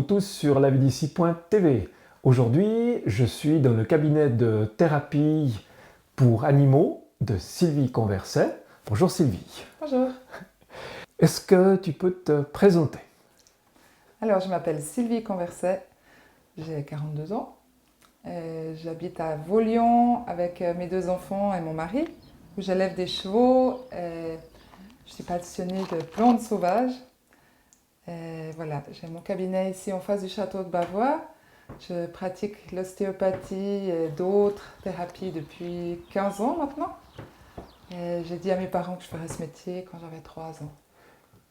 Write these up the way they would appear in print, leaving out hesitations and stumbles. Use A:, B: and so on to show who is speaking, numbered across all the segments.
A: tous sur lavidici.tv. Aujourd'hui, je suis dans le cabinet de thérapie pour animaux de Sylvie Converset. Bonjour Sylvie.
B: Bonjour.
A: Est-ce que tu peux te présenter?
B: Alors, je m'appelle Sylvie Converset, j'ai 42 ans. J'habite à Vaulion avec mes 2 enfants et mon mari, où j'élève des chevaux. Je suis passionnée de plantes sauvages. Voilà, j'ai mon cabinet ici en face du château de Bavois. Je pratique l'ostéopathie et d'autres thérapies depuis 15 ans maintenant. J'ai dit à mes parents que je ferais ce métier quand j'avais 3 ans.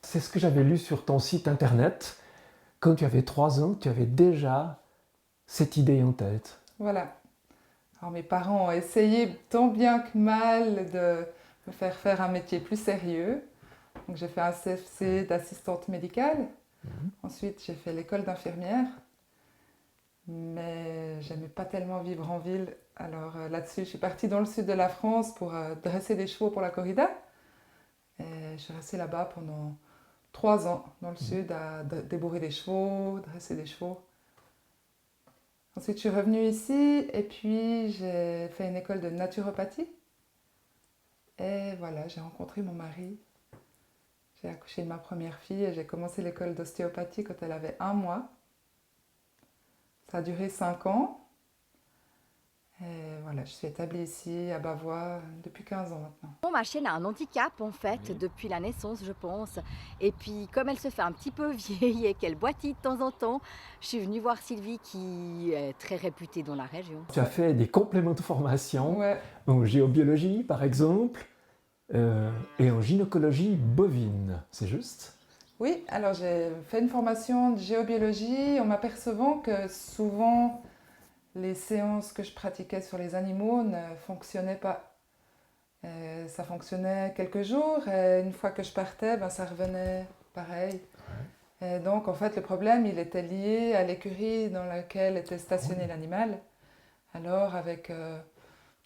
A: C'est ce que j'avais lu sur ton site internet. Quand tu avais 3 ans, tu avais déjà cette idée en tête.
B: Voilà. Alors mes parents ont essayé tant bien que mal de me faire faire un métier plus sérieux. Donc j'ai fait un CFC d'assistante médicale. Ensuite j'ai fait l'école d'infirmière. Mais j'aimais pas tellement vivre en ville. Alors là-dessus je suis partie dans le sud de la France pour dresser des chevaux pour la corrida. Et je suis restée là-bas pendant 3 ans dans le sud à débourrer des chevaux, dresser des chevaux. Ensuite, je suis revenue ici et puis j'ai fait une école de naturopathie. Et voilà, j'ai rencontré mon mari. J'ai accouché de ma première fille et j'ai commencé l'école d'ostéopathie quand elle avait 1 mois. Ça a duré 5 ans. Et voilà, je suis établie ici à Bavois depuis 15 ans maintenant.
C: Bon, ma chienne a un handicap en fait depuis la naissance je pense, et puis comme elle se fait un petit peu vieille et qu'elle boitille de temps en temps, je suis venue voir Sylvie qui est très réputée dans la région.
A: Tu as fait des compléments de formation
B: Ouais.
A: en géobiologie par exemple et en gynécologie bovine, c'est juste?
B: Oui, alors j'ai fait une formation de géobiologie en m'apercevant que souvent les séances que je pratiquais sur les animaux ne fonctionnaient pas. Ça fonctionnait quelques jours et une fois que je partais, ça revenait pareil. Et donc en fait le problème il était lié à l'écurie dans laquelle était stationné l'animal. Alors avec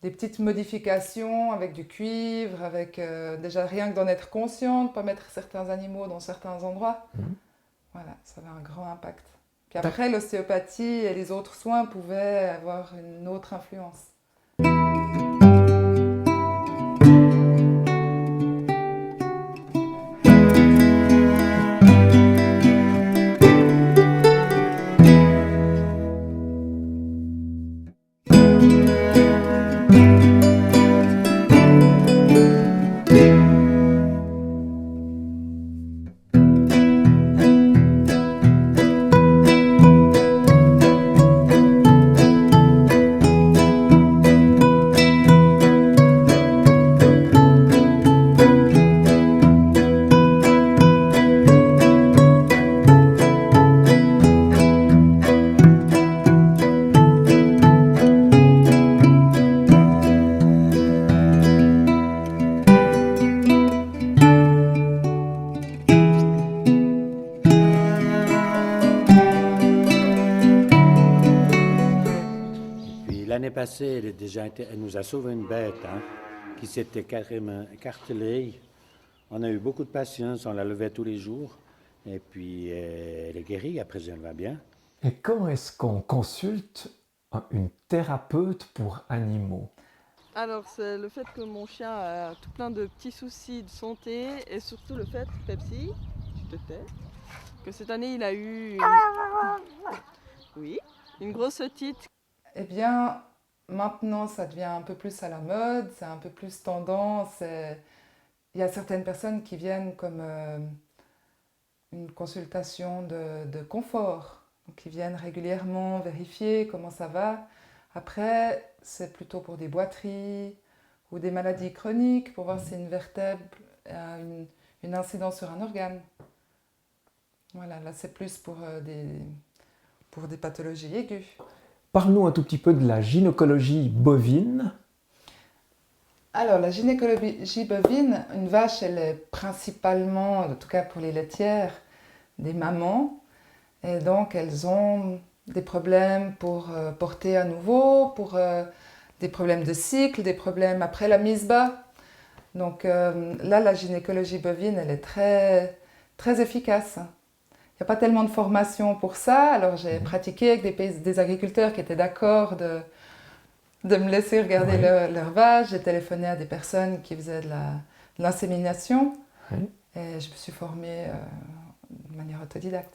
B: des petites modifications, avec du cuivre, avec déjà rien que d'en être conscient, de ne pas mettre certains animaux dans certains endroits. Voilà, ça avait un grand impact. Puis après, l'ostéopathie et les autres soins pouvaient avoir une autre influence.
D: L'année passée, elle nous a sauvé une bête qui s'était carrément écartelée. On a eu beaucoup de patience, on la levait tous les jours. Et puis, elle est guérie, après elle va bien.
A: Et comment est-ce qu'on consulte une thérapeute pour animaux?
E: Alors, c'est le fait que mon chien a tout plein de petits soucis de santé et surtout le fait, Pepsi, tu te tais, que cette année il a eu une grosse otite.
B: Eh bien, maintenant, ça devient un peu plus à la mode, c'est un peu plus tendance. Il y a certaines personnes qui viennent comme une consultation de confort. Donc, ils viennent régulièrement vérifier comment ça va. Après, c'est plutôt pour des boiteries ou des maladies chroniques, pour voir si une vertèbre a une incidence sur un organe. Voilà, là, c'est plus pour des pathologies aiguës.
A: Parle-nous un tout petit peu de la gynécologie bovine.
B: Alors, la gynécologie bovine, une vache, elle est principalement, en tout cas pour les laitières, des mamans. Et donc, elles ont des problèmes pour porter à nouveau, pour des problèmes de cycle, des problèmes après la mise bas. Donc là, la gynécologie bovine, elle est très, très efficace. Il n'y a pas tellement de formation pour ça, alors j'ai pratiqué avec des agriculteurs qui étaient d'accord de me laisser regarder leur vache. J'ai téléphoné à des personnes qui faisaient de l'insémination et je me suis formée de manière autodidacte.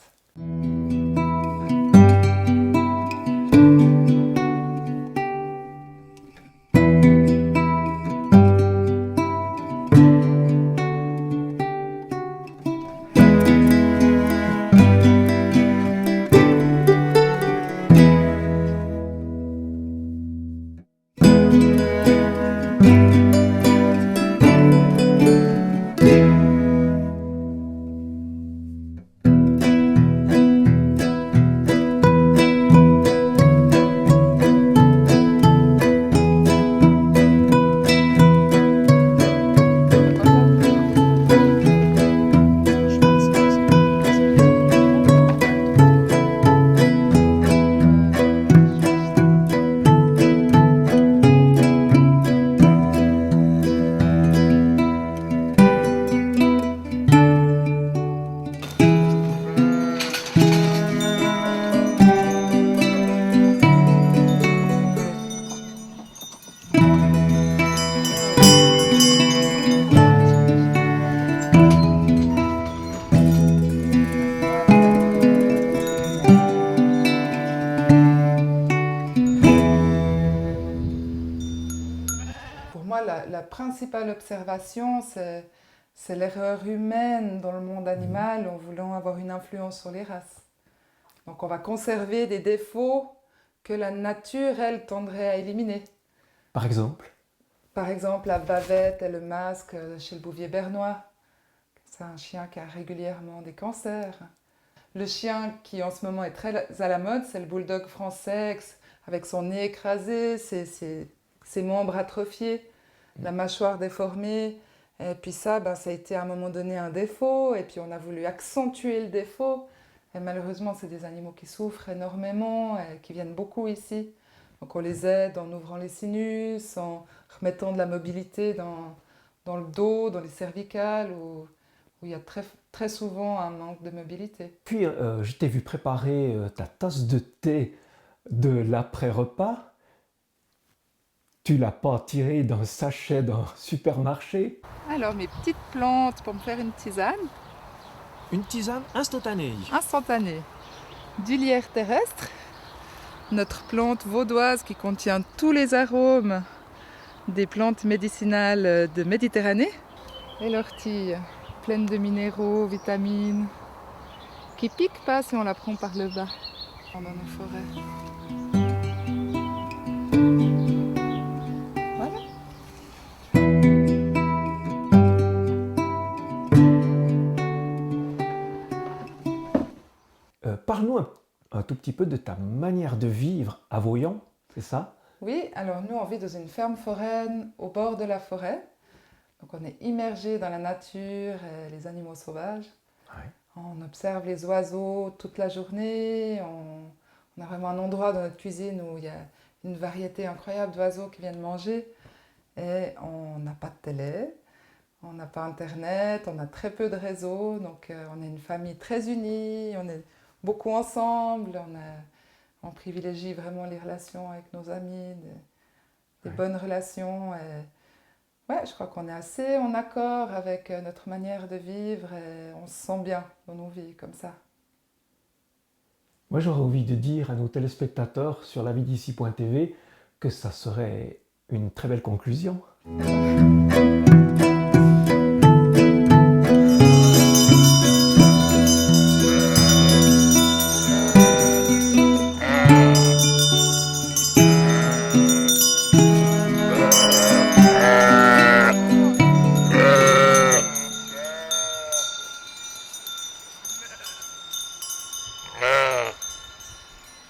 B: Pour moi, la principale observation, c'est l'erreur humaine dans le monde animal en voulant avoir une influence sur les races. Donc on va conserver des défauts que la nature, elle, tendrait à éliminer.
A: Par exemple?
B: Par exemple, la bavette et le masque chez le bouvier bernois. C'est un chien qui a régulièrement des cancers. Le chien qui en ce moment est très à la mode, c'est le bulldog français avec son nez écrasé, ses membres atrophiés, la mâchoire déformée. Et puis ça a été à un moment donné un défaut, et puis on a voulu accentuer le défaut. Et malheureusement, c'est des animaux qui souffrent énormément, et qui viennent beaucoup ici. Donc on les aide en ouvrant les sinus, en remettant de la mobilité dans le dos, dans les cervicales, où il y a très souvent un manque de mobilité.
A: Puis, je t'ai vu préparer ta tasse de thé de l'après-repas. Tu l'as pas tirée d'un sachet d'un supermarché?
B: Alors, mes petites plantes pour me faire une tisane.
A: Une tisane instantanée.
B: Instantanée. Du lierre terrestre, notre plante vaudoise qui contient tous les arômes des plantes médicinales de Méditerranée. Et l'ortie, pleine de minéraux, vitamines, qui pique pas si on la prend par le bas dans nos forêts.
A: Parle-nous un tout petit peu de ta manière de vivre à Voyant, c'est ça?
B: Oui, alors nous on vit dans une ferme foraine au bord de la forêt. Donc on est immergé dans la nature et les animaux sauvages.
A: Ouais.
B: On observe les oiseaux toute la journée. On a vraiment un endroit dans notre cuisine où il y a une variété incroyable d'oiseaux qui viennent manger. Et on n'a pas de télé, on n'a pas internet, on a très peu de réseaux. Donc on est une famille très unie, on est beaucoup ensemble. On privilégie vraiment les relations avec nos amis, des bonnes relations. Et ouais, je crois qu'on est assez en accord avec notre manière de vivre et on se sent bien dans nos vies comme ça.
A: Moi, j'aurais envie de dire à nos téléspectateurs sur laviedici.tv que ça serait une très belle conclusion.